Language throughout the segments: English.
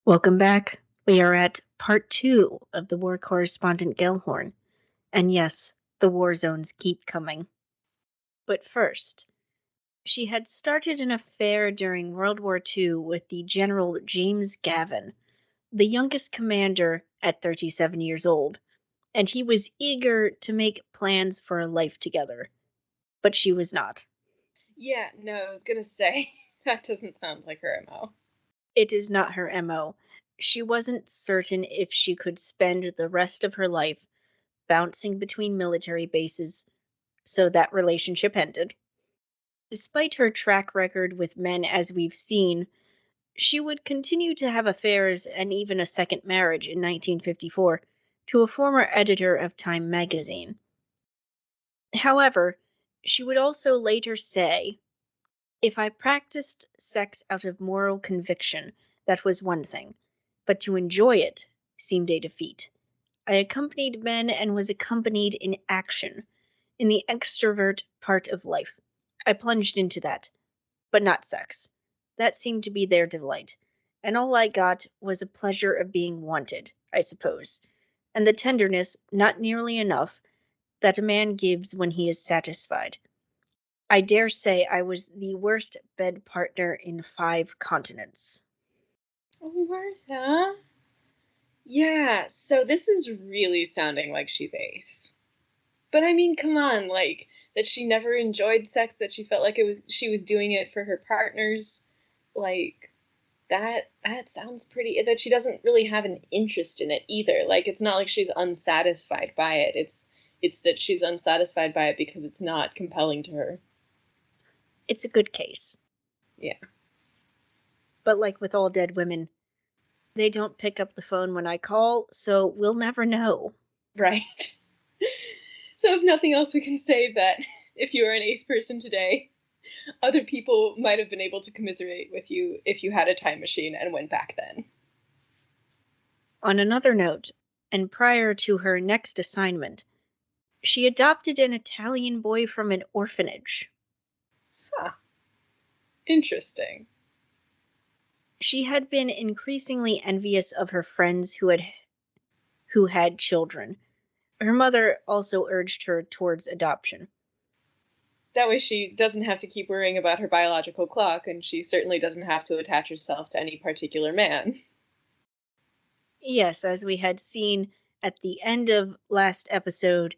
Welcome back. We are at part 2 of the war correspondent Gellhorn. And yes, the war zones keep coming. But first, she had started an affair during World War II with the General James Gavin, the youngest commander at 37 years old, and he was eager to make plans for a life together. But she was not. Yeah, no, I was gonna say, that doesn't sound like her MO. It is not her MO. She wasn't certain if she could spend the rest of her life bouncing between military bases, so that relationship ended. Despite her track record with men, as we've seen, she would continue to have affairs and even a second marriage in 1954 to a former editor of Time magazine. However, she would also later say, if I practiced sex out of moral conviction, that was one thing, but to enjoy it seemed a defeat. I accompanied men and was accompanied in action, in the extrovert part of life. I plunged into that, but not sex. That seemed to be their delight, and all I got was a pleasure of being wanted, I suppose, and the tenderness, not nearly enough, that a man gives when he is satisfied. I dare say I was the worst bed partner in 5 continents. Oh, Martha. Yeah, so this is really sounding like she's ace. But I mean, come on, like that she never enjoyed sex, that she felt like she was doing it for her partners, like that sounds pretty that she doesn't really have an interest in it either. Like it's not like she's unsatisfied by it. It's that she's unsatisfied by it because it's not compelling to her. It's a good case. Yeah, But like with all dead women, they don't pick up the phone when I call, so we'll never know. right. So, if nothing else, we can say that if you are an ace person today, other people might have been able to commiserate with you if you had a time machine and went back then. On another note, and prior to her next assignment, she adopted an Italian boy from an orphanage. Huh. Interesting. She had been increasingly envious of her friends who had children. Her mother also urged her towards adoption. That way, she doesn't have to keep worrying about her biological clock, and she certainly doesn't have to attach herself to any particular man. Yes, as we had seen at the end of last episode,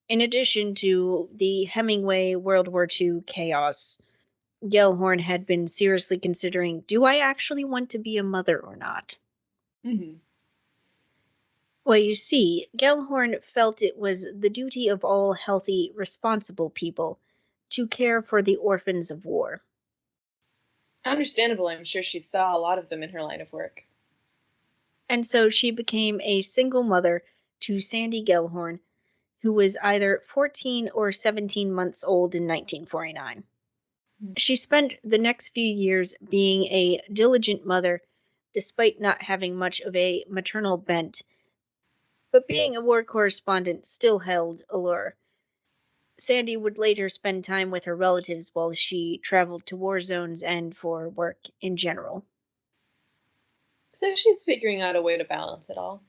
in addition to the Hemingway World War II chaos, Gellhorn had been seriously considering, do I actually want to be a mother or not? Mm-hmm. Well, you see, Gellhorn felt it was the duty of all healthy, responsible people to care for the orphans of war. Understandable, I'm sure she saw a lot of them in her line of work. And so she became a single mother to Sandy Gellhorn, who was either 14 or 17 months old in 1949. She spent the next few years being a diligent mother, despite not having much of a maternal bent, but being a war correspondent still held allure. Sandy would later spend time with her relatives while she traveled to war zones and for work in general. So she's figuring out a way to balance it all.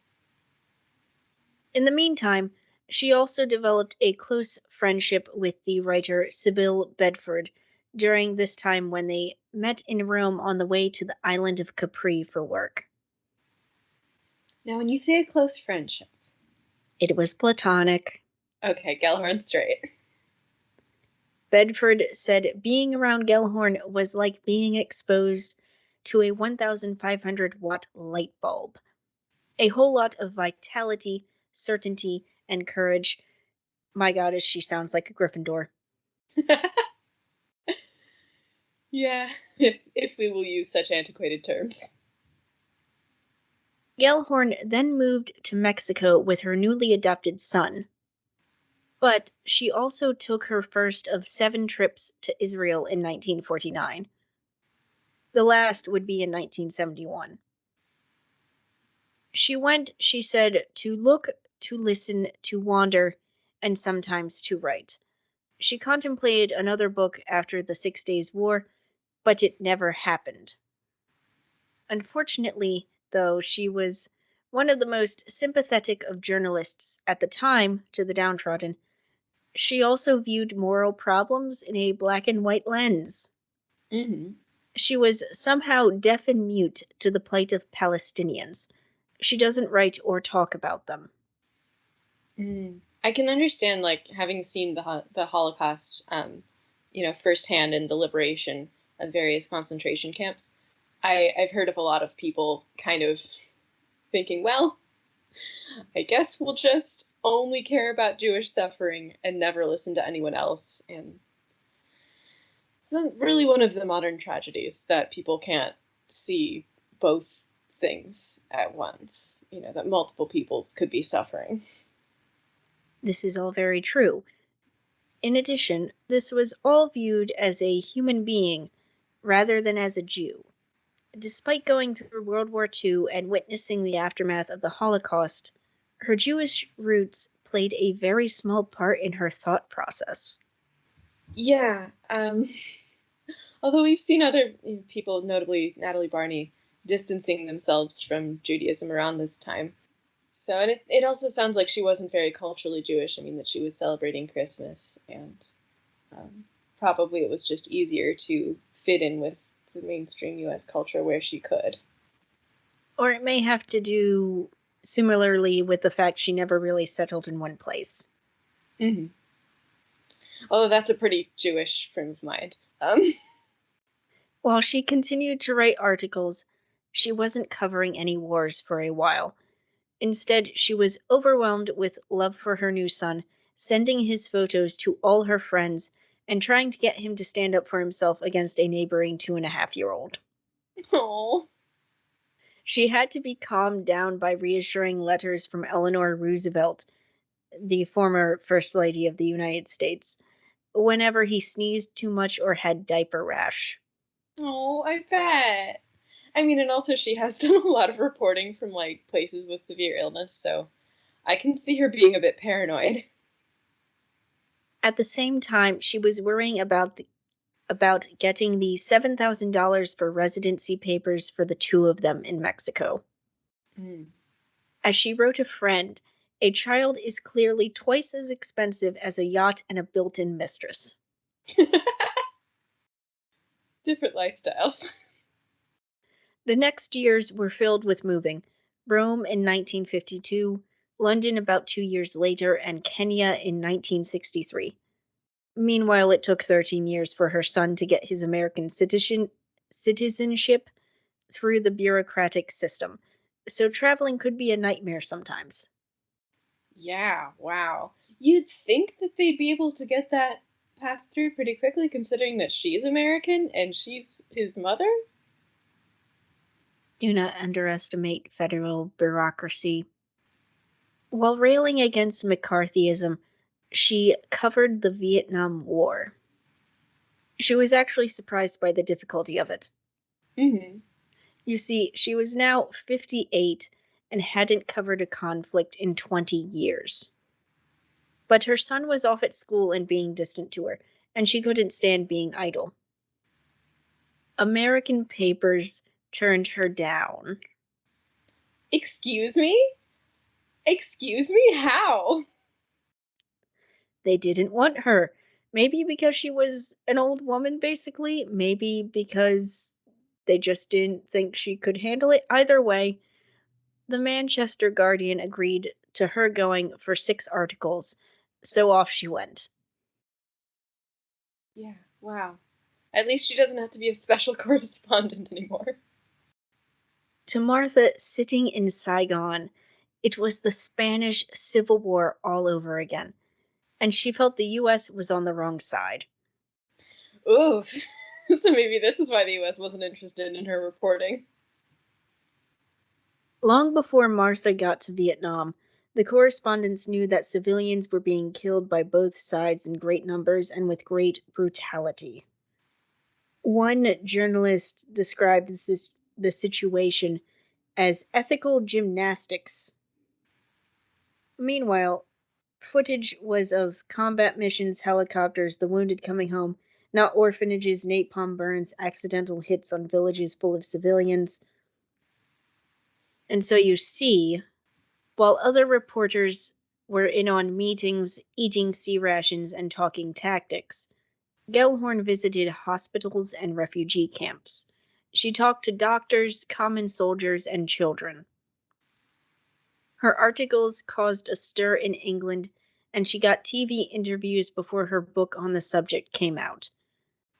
In the meantime, she also developed a close friendship with the writer Sybil Bedford during this time when they met in Rome on the way to the island of Capri for work. Now, when you say a close friendship, It was platonic. okay, Gellhorn straight. Bedford said being around Gellhorn was like being exposed to a 1,500-watt light bulb. A whole lot of vitality, certainty, and courage. My goddess, she sounds like a Gryffindor. Yeah, if we will use such antiquated terms. Gellhorn then moved to Mexico with her newly adopted son, but she also took her first of 7 trips to Israel in 1949. The last would be in 1971. She went, she said, to look, to listen, to wander, and sometimes to write. She contemplated another book after the 6 Days' War, but it never happened. Unfortunately, though she was one of the most sympathetic of journalists at the time to the downtrodden. She also viewed moral problems in a black and white lens. Mhm. She was somehow deaf and mute to the plight of Palestinians. She doesn't write or talk about them. I can understand, like, having seen the Holocaust, firsthand in the liberation of various concentration camps. I've heard of a lot of people kind of thinking, well, I guess we'll just only care about Jewish suffering and never listen to anyone else. And it's really one of the modern tragedies that people can't see both things at once. That multiple peoples could be suffering. This is all very true. In addition, this was all viewed as a human being rather than as a Jew. Despite going through World War II and witnessing the aftermath of the Holocaust, her Jewish roots played a very small part in her thought process. Yeah. Although we've seen other people, notably Natalie Barney, distancing themselves from Judaism around this time. So, and it also sounds like she wasn't very culturally Jewish. I mean, that she was celebrating Christmas, and um, probably it was just easier to fit in with the mainstream US culture where she could. Or it may have to do similarly with the fact she never really settled in one place. Hmm. Although that's a pretty Jewish frame of mind. While she continued to write articles, she wasn't covering any wars for a while. Instead, she was overwhelmed with love for her new son, sending his photos to all her friends and trying to get him to stand up for himself against a neighboring 2.5-year-old. Oh, She had to be calmed down by reassuring letters from Eleanor Roosevelt, the former First Lady of the United States, whenever he sneezed too much or had diaper rash. oh, I bet. I mean, and also she has done a lot of reporting from like places with severe illness, so I can see her being a bit paranoid. At the same time, she was worrying about getting the $7,000 for residency papers for the two of them in Mexico. Mm. As she wrote a friend, a child is clearly twice as expensive as a yacht and a built in mistress. Different lifestyles. The next years were filled with moving: Rome in 1952, London about 2 years later, and Kenya in 1963. Meanwhile, it took 13 years for her son to get his American citizenship through the bureaucratic system, so traveling could be a nightmare sometimes. Yeah, wow. You'd think that they'd be able to get that passed through pretty quickly, considering that she's American and she's his mother? Do not underestimate federal bureaucracy. While railing against McCarthyism, she covered the Vietnam War. She was actually surprised by the difficulty of it. Hmm. You see, she was now 58 and hadn't covered a conflict in 20 years. But her son was off at school and being distant to her, and she couldn't stand being idle. American papers turned her down. Excuse me? Excuse me? How? They didn't want her. Maybe because she was an old woman, basically. Maybe because they just didn't think she could handle it. Either way, the Manchester Guardian agreed to her going for 6 articles, so off she went. Yeah, wow. At least she doesn't have to be a special correspondent anymore. To Martha, sitting in Saigon, it was the Spanish Civil War all over again, and she felt the US was on the wrong side. Ooh. So maybe this is why the US wasn't interested in her reporting. Long before Martha got to Vietnam, the correspondents knew that civilians were being killed by both sides in great numbers and with great brutality. One journalist described the situation as ethical gymnastics. Meanwhile, footage was of combat missions, helicopters, the wounded coming home, not orphanages, napalm burns, accidental hits on villages full of civilians. And so you see, while other reporters were in on meetings, eating sea rations, and talking tactics, Gellhorn visited hospitals and refugee camps. She talked to doctors, common soldiers, and children. Her articles caused a stir in England, and she got TV interviews before her book on the subject came out.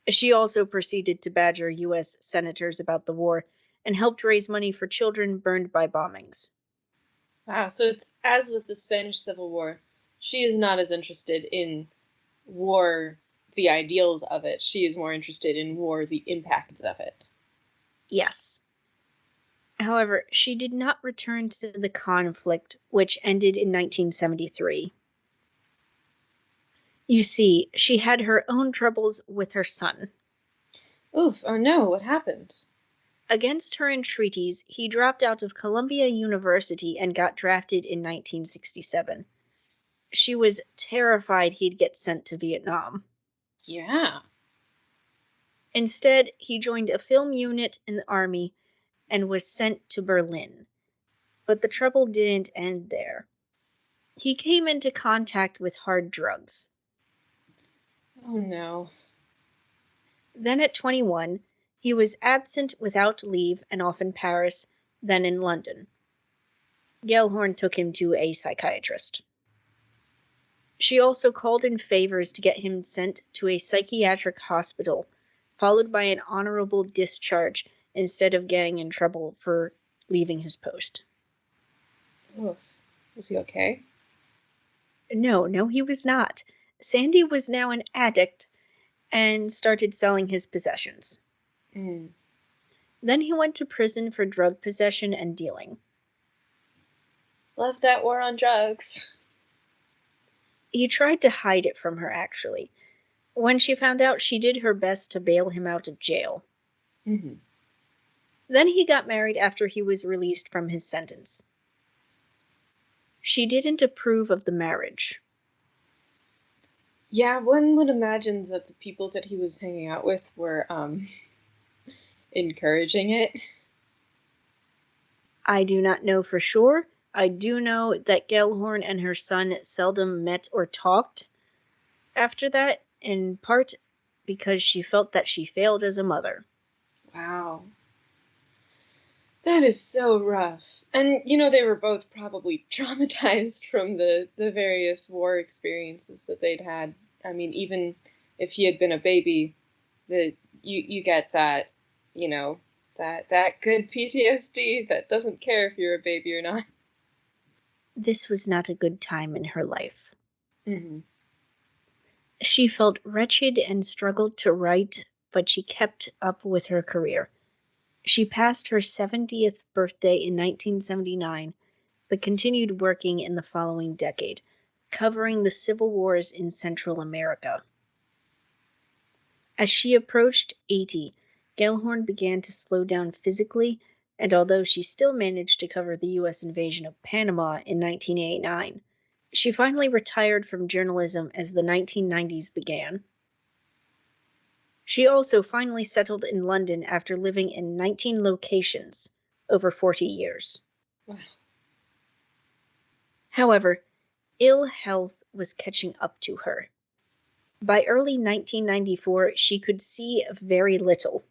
She also proceeded to badger U.S. senators about the war and helped raise money for children burned by bombings. Wow, so it's as with the Spanish Civil War, she is not as interested in war, the ideals of it. She is more interested in war, the impacts of it. Yes. However, she did not return to the conflict, which ended in 1973. You see, she had her own troubles with her son. Oof, oh no, what happened? Against her entreaties, he dropped out of Columbia University and got drafted in 1967. She was terrified he'd get sent to Vietnam. Yeah. Instead, he joined a film unit in the army and was sent to Berlin. But the trouble didn't end there. He came into contact with hard drugs. Oh no. Then at 21, he was absent without leave and off in Paris, then in London. Gellhorn took him to a psychiatrist. She also called in favors to get him sent to a psychiatric hospital, followed by an honorable discharge instead of getting in trouble for leaving his post. Oof. Was he okay? No, he was not. Sandy was now an addict and started selling his possessions. Mm. Then he went to prison for drug possession and dealing. Love that war on drugs. He tried to hide it from her, actually. When she found out, she did her best to bail him out of jail. Hmm. Then he got married after he was released from his sentence. She didn't approve of the marriage. Yeah, one would imagine that the people that he was hanging out with were encouraging it. I do not know for sure. I do know that Gellhorn and her son seldom met or talked after that, in part because she felt that she failed as a mother. Wow. That is so rough. And they were both probably traumatized from the various war experiences that they'd had. I mean, even if he had been a baby, that you get that, you know, that good PTSD that doesn't care if you're a baby or not. This was not a good time in her life. Hmm. She felt wretched and struggled to write, but she kept up with her career. She passed her 70th birthday in 1979, but continued working in the following decade, covering the civil wars in Central America. As she approached 80, Gellhorn began to slow down physically, and although she still managed to cover the U.S. invasion of Panama in 1989, she finally retired from journalism as the 1990s began. She also finally settled in London after living in 19 locations over 40 years. Wow. However, ill health was catching up to her. By early 1994, she could see very little.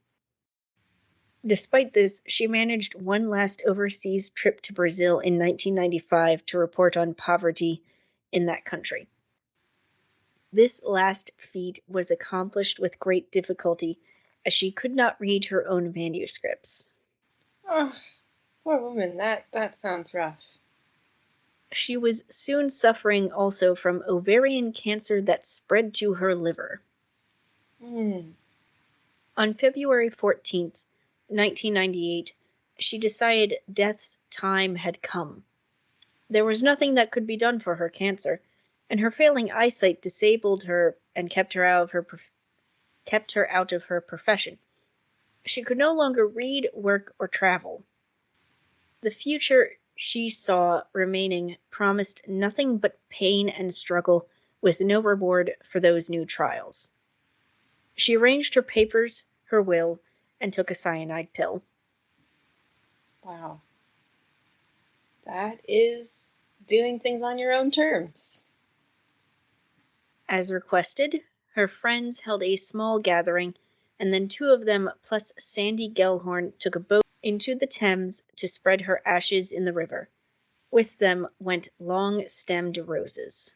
Despite this, she managed one last overseas trip to Brazil in 1995 to report on poverty in that country. This last feat was accomplished with great difficulty, as she could not read her own manuscripts. Oh, poor woman. That sounds rough. She was soon suffering also from ovarian cancer that spread to her liver. Mm. On February 14th, 1998, she decided death's time had come. There was nothing that could be done for her cancer, and her failing eyesight disabled her and kept her out of her profession. She could no longer read, work, or travel. The future she saw remaining promised nothing but pain and struggle, with no reward for those new trials. She arranged her papers, her will, and took a cyanide pill. Wow. That is doing things on your own terms. As requested, her friends held a small gathering, and then two of them plus Sandy Gellhorn took a boat into the Thames to spread her ashes in the river. With them went long stemmed roses.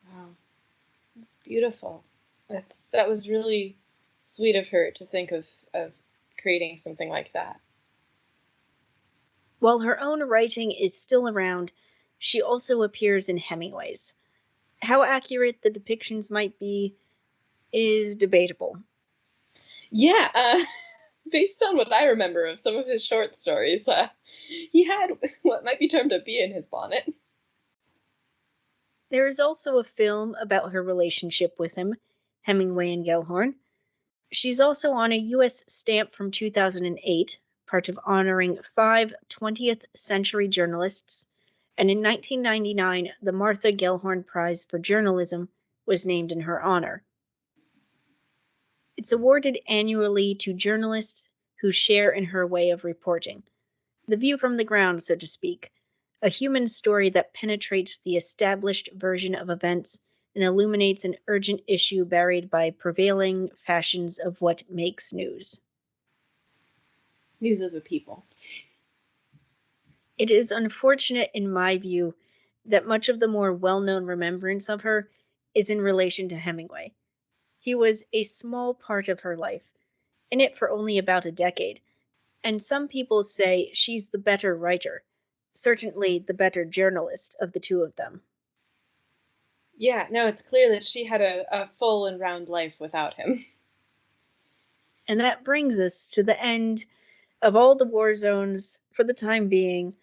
Wow, that's beautiful. That was really sweet of her to think of creating something like that. While her own writing is still around, she also appears in Hemingway's. How accurate the depictions might be is debatable. Yeah, based on what I remember of some of his short stories, he had what might be termed a bee in his bonnet. There is also a film about her relationship with him, Hemingway and Gellhorn. She's also on a US stamp from 2008, part of honoring five 20th century journalists, and in 1999, the Martha Gellhorn Prize for Journalism was named in her honor. It's awarded annually to journalists who share in her way of reporting. The view from the ground, so to speak, a human story that penetrates the established version of events and illuminates an urgent issue buried by prevailing fashions of what makes news. News of the people. It is unfortunate, in my view, that much of the more well known remembrance of her is in relation to Hemingway. He was a small part of her life, in it for only about a decade, and some people say she's the better writer, certainly the better journalist of the two of them. Yeah, no, it's clear that she had a full and round life without him. And that brings us to the end of all the war zones for the time being,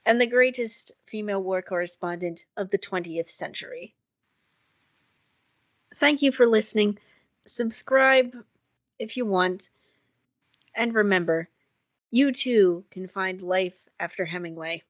and the greatest female war correspondent of the 20th century. Thank you for listening. Subscribe if you want, and remember, you too can find life after Hemingway.